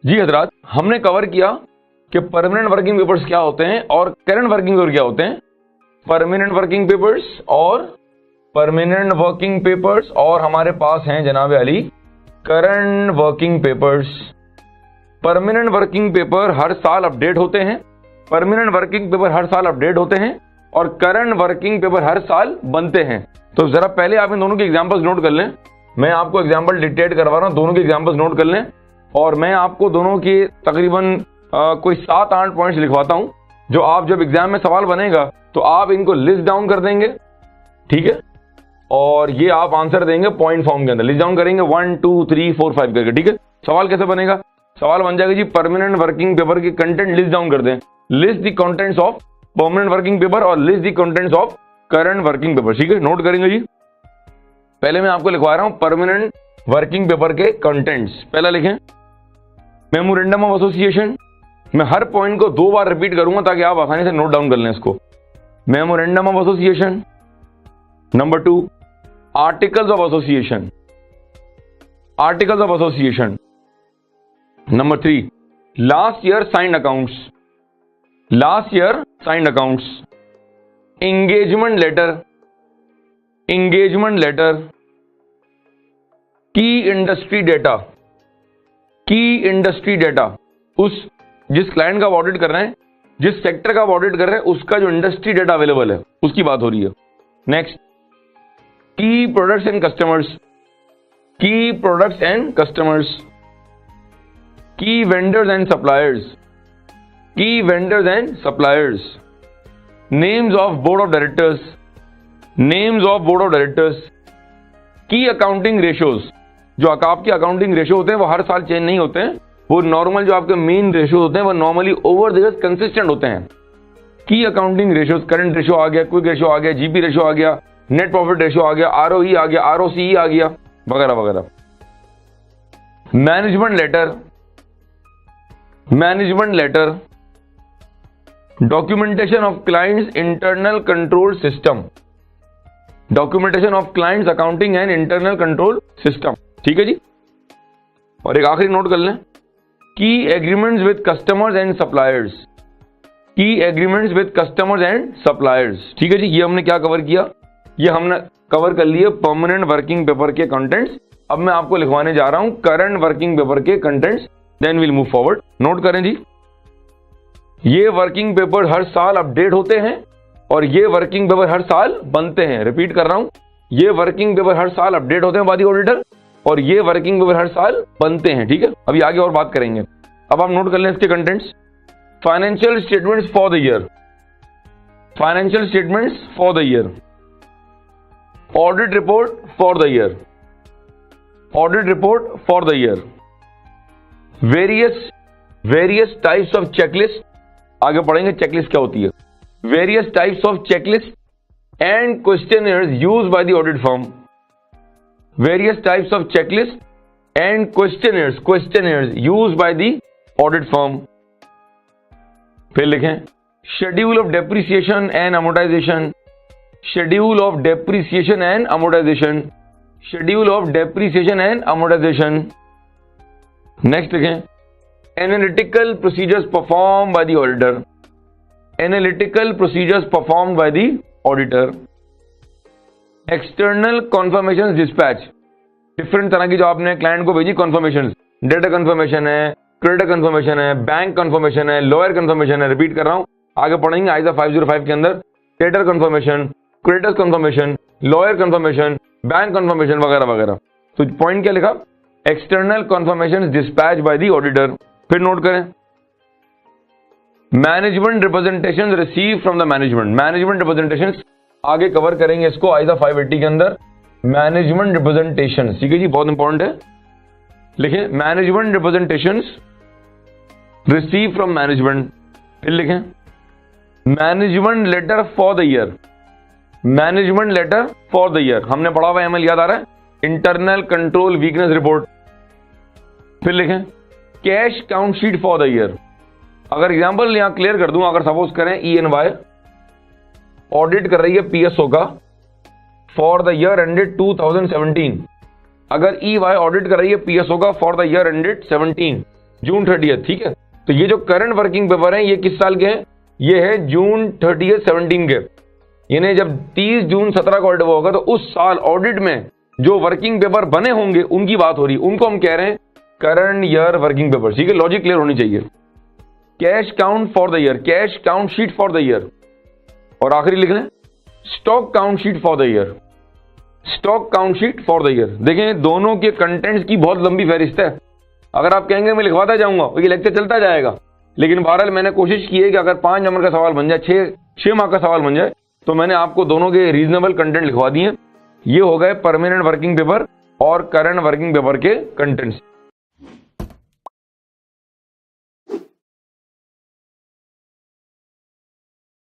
जी हजरात, हमने कवर किया कि परमानेंट वर्किंग पेपर्स क्या होते हैं और करंट वर्किंग पेपर क्या होते हैं। परमानेंट वर्किंग पेपर्स और हमारे पास हैं जनाब Ali current working papers. Permanent working paper हर साल अपडेट होते हैं, और करंट वर्किंग पेपर हर साल बनते हैं। तो जरा पहले आप इन दोनों के एग्जांपल्स नोट कर लें। मैं आपको एग्जांपल डिक्टेट करवा रहा हूं, दोनों के एग्जांपल्स नोट कर लें और मैं आपको दोनों के तकरीबन कोई 7-8 पॉइंट्स लिखवाता हूं, जो आप जब एग्जाम में सवाल बनेगा तो आप इनको लिस्ट डाउन कर देंगे, ठीक है, और ये आप आंसर देंगे पॉइंट फॉर्म के अंदर। लिस्ट डाउन करेंगे 1 2 3 4 5 करके, ठीक है। सवाल कैसे बनेगा? सवाल बन जाएगा जी, परमानेंट वर्किंग पेपर के कंटेंट लिस्ट डाउन कर दें। List the contents of permanent working paper और list the contents of current working paper, ठीक है। नोट करेंगे जी। पहले मैं आपको लिखवा रहा हूं परमानेंट वर्किंग पेपर के कंटेंट्स। पहला लिखें मेमोरेंडम ऑफ एसोसिएशन। मैं हर पॉइंट को 2 बार रिपीट करूंगा ताकि आप आसानी से नोट डाउन कर लें इसको। Memorandum of association. Number 2 articles of association. Number 3 last year signed accounts. Engagement letter. की इंडस्ट्री डेटा। उस जिस क्लाइंट का आप ऑडिट कर रहे हैं, जिस सेक्टर का आप ऑडिट कर रहे हैं, उसका जो इंडस्ट्री डेटा अवेलेबल है उसकी बात हो रही है। नेक्स्ट की प्रोडक्ट्स एंड कस्टमर्स। की vendors and suppliers. Names of board of directors. की अकाउंटिंग रेशियोज। जो आपके अकाउंटिंग रेशियो होते हैं वो हर साल चेंज नहीं होते हैं, वो नॉर्मल जो आपके मेन रेशियो होते हैं वो normally over the years consistent होते हैं। की अकाउंटिंग रेशियोज, करंट रेशियो आ गया, क्विक रेशियो आ गया, जीपी रेशियो आ गया, नेट प्रॉफिट रेशियो आ गया, आरओई आ गया, आरओसीई आ गया, वगैरह वगैरह। Management letter. Documentation of clients internal control system. Documentation of clients accounting and internal control system, ठीक है जी। और एक आखिरी नोट कर लें, की agreements with customers and suppliers. ठीक है जी। ये हमने क्या कवर किया? ये हमने कवर कर लिए परमानेंट वर्किंग पेपर के कंटेंट्स। अब मैं आपको लिखवाने जा रहा हूं करंट वर्किंग पेपर के contents, then will move forward. Note करें जी, ये वर्किंग पेपर हर साल अपडेट होते हैं और ये वर्किंग पेपर हर साल बनते हैं। रिपीट कर रहा हूं, ये वर्किंग पेपर हर साल अपडेट होते हैं बादी ऑडिटर, और ये वर्किंग पेपर हर साल बनते हैं, ठीक है। अभी आगे और बात करेंगे। अब आप नोट कर लें इसके contents. Financial statements for the year. Audit report for the year. Various types of checklist. आगे पढ़ेंगे चेकलिस्ट क्या होती है। Various types of checklist and questioners used by the audit firm. Various types of checklists and questionnaires used by the audit firm. फिर लिखें schedule of depreciation and amortization. Next लिखें analytical procedures performed by the auditor. External confirmation dispatch. Different तरह की जो आपने client को भेजी confirmation, data confirmation है, क्रेडिट कन्फर्मेशन है, बैंक कन्फर्मेशन है, लॉयर कन्फर्मेशन है। रिपीट कर रहा हूं, आगे पढ़ेंगे आइजा 505 के अंदर debtor confirmation, creditors confirmation, lawyer confirmation, bank confirmation वगैरह वगैरह। तो पॉइंट क्या लिखा? External confirmation dispatch by the auditor. फिर नोट करें management representation receive from the management. आगे कवर करेंगे इसको आइजा 580 के अंदर। मैनेजमेंट रिप्रेजेंटेशन, ठीक है जी, बहुत इंपॉर्टेंट है। लिखें management representation receive from management. फिर लिखें management letter for the year. हमने पढ़ा हुआ एमएल याद आ रहा है, इंटरनल कंट्रोल वीकनेस रिपोर्ट। फिर लिखें cash count sheet for the year. अगर एग्जांपल यहां क्लियर कर दूं, अगर सपोज करें ENY ऑडिट कर रही है PSO का फॉर द ईयर एंडेड 2017। अगर EY ऑडिट कर रही है PSO का फॉर द ईयर एंडेड 17, जून 30, ठीक है। तो ये जो करंट वर्किंग पेपर हैं ये किस साल के हैं? ये है जून 30 17 के, यानी जब 30 जून 17 को ऑडिट होगा तो उस साल ऑडिट में जो वर्किंग पेपर बने होंगे उनकी बात हो रही है, उनको हम कह रहे हैं करंट ईयर वर्किंग पेपर, ठीक है। लॉजिक क्लियर होनी चाहिए। Cash count for the year, cash count sheet for the year, और आखिरी लिख लें stock count sheet for the year, stock count sheet for the year. देखें दोनों के कंटेंट्स की बहुत लंबी फहरिस्त है। अगर आप कहेंगे मैं लिखवाता जाऊंगा तो ये लेक्चर चलता जाएगा, लेकिन बहरहाल मैंने कोशिश की है कि अगर 5 नंबर का सवाल बन जाए, 6 मार्क का सवाल बन जाए, तो मैंने आपको दोनों के रीजनेबल कंटेंट लिखवा दिए। ये हो गए परमानेंट वर्किंग पेपर और करंट वर्किंग पेपर के कंटेंट्स।